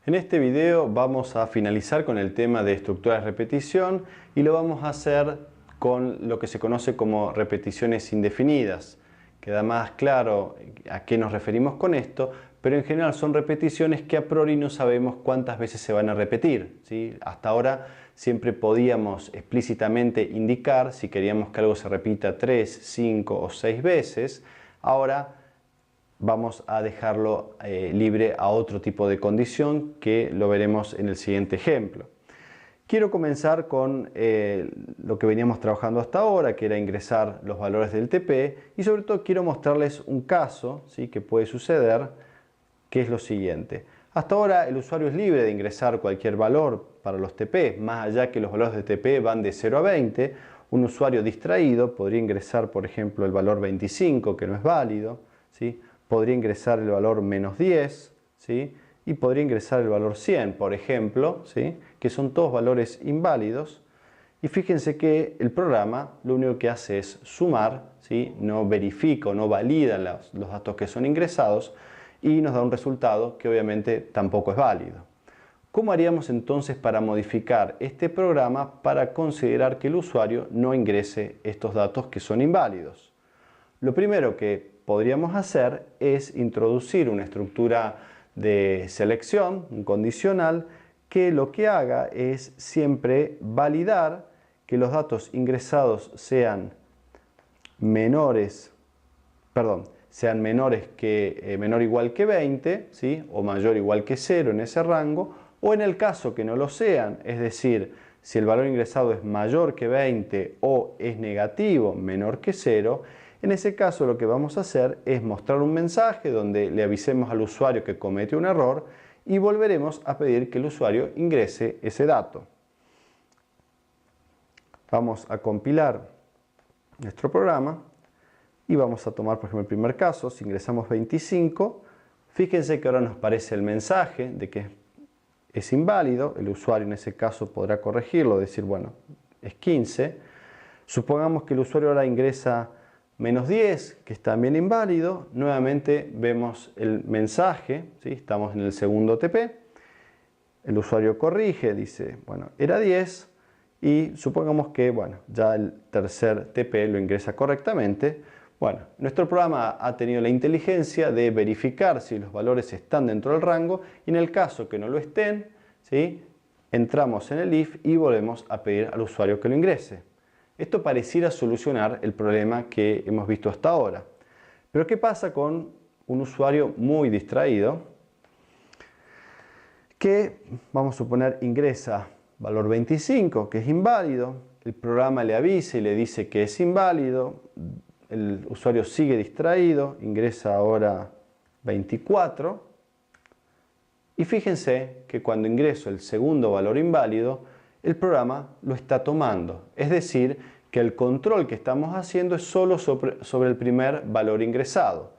En este video vamos a finalizar con el tema de estructuras de repetición y lo vamos a hacer con lo que se conoce como repeticiones indefinidas. Queda más claro a qué nos referimos con esto, pero en general son repeticiones que a priori no sabemos cuántas veces se van a repetir, ¿sí? Hasta ahora siempre podíamos explícitamente indicar si queríamos que algo se repita 3, 5 o 6 veces. Ahora vamos a dejarlo libre a otro tipo de condición que lo veremos en el siguiente ejemplo. Quiero comenzar con lo que veníamos trabajando hasta ahora, que era ingresar los valores del TP, y sobre todo quiero mostrarles un caso, ¿sí?, que puede suceder, que es lo siguiente. Hasta ahora el usuario es libre de ingresar cualquier valor para los TP, más allá que los valores de TP van de 0 a 20. Un usuario distraído podría ingresar, por ejemplo, el valor 25, que no es válido, ¿sí? Podría ingresar el valor menos 10, ¿sí? Y podría ingresar el valor 100, por ejemplo, ¿sí?, que son todos valores inválidos. Y fíjense que el programa lo único que hace es sumar, ¿sí? No verifica o no valida los datos que son ingresados y nos da un resultado que obviamente tampoco es válido. ¿Cómo haríamos entonces para modificar este programa para considerar que el usuario no ingrese estos datos que son inválidos? Lo primero que podríamos hacer es introducir una estructura de selección, un condicional, que lo que haga es siempre validar que los datos ingresados sean menor o igual que 20, ¿sí?, o mayor o igual que 0 en ese rango, o en el caso que no lo sean, es decir, si el valor ingresado es mayor que 20 o es negativo, menor que 0, en ese caso lo que vamos a hacer es mostrar un mensaje donde le avisemos al usuario que comete un error y volveremos a pedir que el usuario ingrese ese dato. Vamos a compilar nuestro programa y vamos a tomar, por ejemplo, el primer caso. Si ingresamos 25, fíjense que ahora nos aparece el mensaje de que es inválido. El usuario en ese caso podrá corregirlo, decir, bueno, es 15. Supongamos que el usuario ahora ingresa menos 10, que es también inválido. Nuevamente vemos el mensaje, ¿sí? Estamos en el segundo TP. El usuario corrige, dice, bueno, era 10. Y supongamos que, bueno, ya el tercer TP lo ingresa correctamente. Bueno, nuestro programa ha tenido la inteligencia de verificar si los valores están dentro del rango y en el caso que no lo estén, ¿sí?, entramos en el if y volvemos a pedir al usuario que lo ingrese. Esto pareciera solucionar el problema que hemos visto hasta ahora. Pero ¿qué pasa con un usuario muy distraído que, vamos a suponer, ingresa valor 25, que es inválido? El programa le avisa y le dice que es inválido. El usuario sigue distraído, ingresa ahora 24. Y fíjense que cuando ingreso el segundo valor inválido, el programa lo está tomando. Es decir, que el control que estamos haciendo es solo sobre el primer valor ingresado.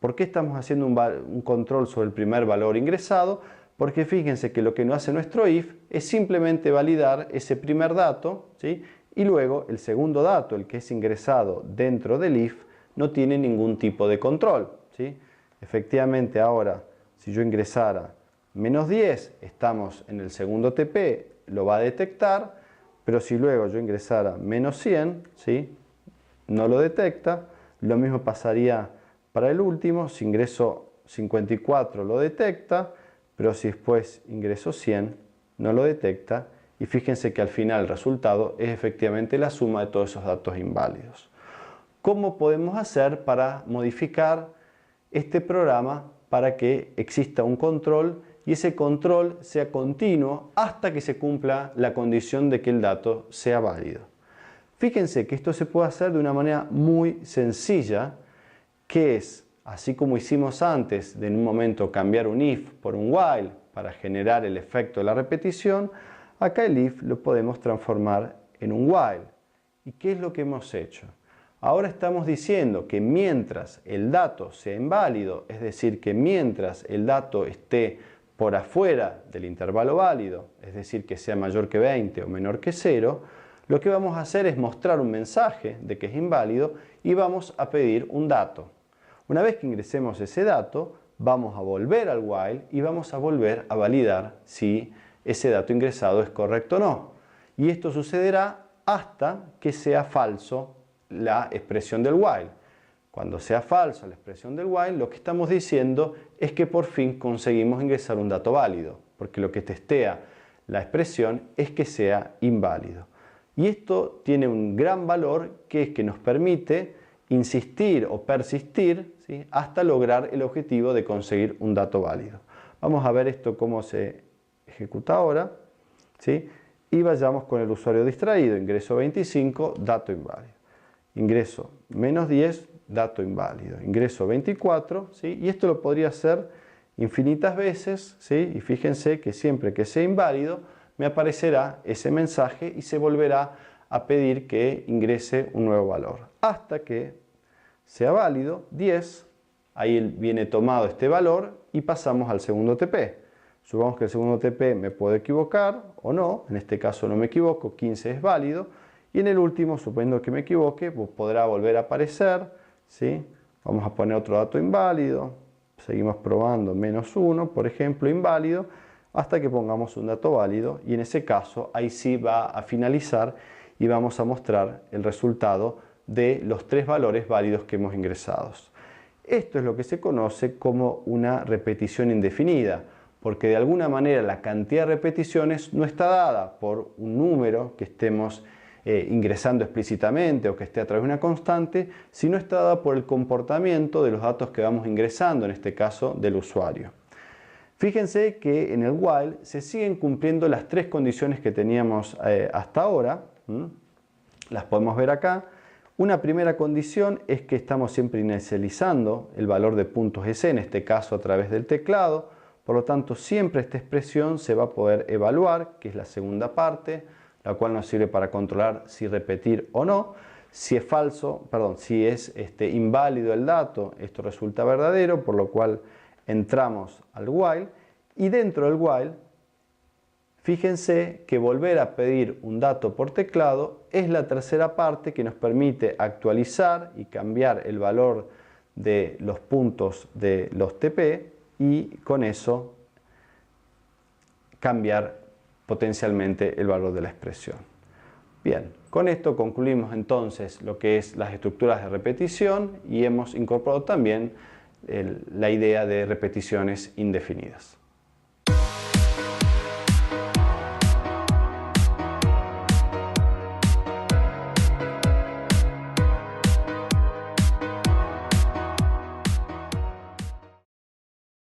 ¿Por qué estamos haciendo un control sobre el primer valor ingresado? Porque fíjense que lo que no hace nuestro if es simplemente validar ese primer dato, ¿sí?, y luego el segundo dato, el que es ingresado dentro del if, no tiene ningún tipo de control, ¿sí? Efectivamente ahora, si yo ingresara menos 10, estamos en el segundo TP, lo va a detectar, pero si luego yo ingresara menos 100, ¿sí?, no lo detecta. Lo mismo pasaría para el último. Si ingreso 54 lo detecta, pero si después ingreso 100 no lo detecta. Y fíjense que al final el resultado es efectivamente la suma de todos esos datos inválidos. ¿Cómo podemos hacer para modificar este programa para que exista un control y ese control sea continuo hasta que se cumpla la condición de que el dato sea válido? Fíjense que esto se puede hacer de una manera muy sencilla, que es, así como hicimos antes de en un momento cambiar un if por un while para generar el efecto de la repetición, acá el if lo podemos transformar en un while. ¿Y qué es lo que hemos hecho? Ahora estamos diciendo que mientras el dato sea inválido, es decir, que mientras el dato esté por afuera del intervalo válido, es decir, que sea mayor que 20 o menor que 0, lo que vamos a hacer es mostrar un mensaje de que es inválido y vamos a pedir un dato. Una vez que ingresemos ese dato, vamos a volver al while y vamos a volver a validar si ese dato ingresado es correcto o no. Y esto sucederá hasta que sea falso la expresión del while. Cuando sea falso la expresión del while, lo que estamos diciendo es que por fin conseguimos ingresar un dato válido, porque lo que testea la expresión es que sea inválido. Y esto tiene un gran valor, que es que nos permite insistir o persistir, ¿sí?, hasta lograr el objetivo de conseguir un dato válido. Vamos a ver esto cómo se ejecuta ahora, ¿sí? Y vayamos con el usuario distraído. Ingreso 25, dato inválido. Ingreso menos 10, dato inválido. Ingreso 24, ¿sí? Y esto lo podría hacer infinitas veces, ¿sí? Y fíjense que siempre que sea inválido me aparecerá ese mensaje y se volverá a pedir que ingrese un nuevo valor. Hasta que sea válido, 10, ahí viene tomado este valor y pasamos al segundo TP. Supongamos que el segundo TP me puedo equivocar o no, en este caso no me equivoco, 15 es válido. Y en el último, suponiendo que me equivoque, pues podrá volver a aparecer, ¿sí? Vamos a poner otro dato inválido, seguimos probando menos 1, por ejemplo, inválido, hasta que pongamos un dato válido y en ese caso ahí sí va a finalizar y vamos a mostrar el resultado de los 3 valores válidos que hemos ingresado. Esto es lo que se conoce como una repetición indefinida, porque de alguna manera la cantidad de repeticiones no está dada por un número que estemos ingresando explícitamente o que esté a través de una constante, sino está dada por el comportamiento de los datos que vamos ingresando, en este caso del usuario. Fíjense que en el while se siguen cumpliendo las 3 condiciones que teníamos hasta ahora. Las podemos ver acá. Una primera condición es que estamos siempre inicializando el valor de puntos EC, en este caso a través del teclado. Por lo tanto, siempre esta expresión se va a poder evaluar, que es la segunda parte, la cual nos sirve para controlar si repetir o no. Si es si es inválido el dato, esto resulta verdadero, por lo cual entramos al while. Y dentro del while, fíjense que volver a pedir un dato por teclado es la tercera parte que nos permite actualizar y cambiar el valor de los puntos de los TP y con eso cambiar potencialmente el valor de la expresión. Bien, con esto concluimos entonces lo que es las estructuras de repetición y hemos incorporado también la idea de repeticiones indefinidas.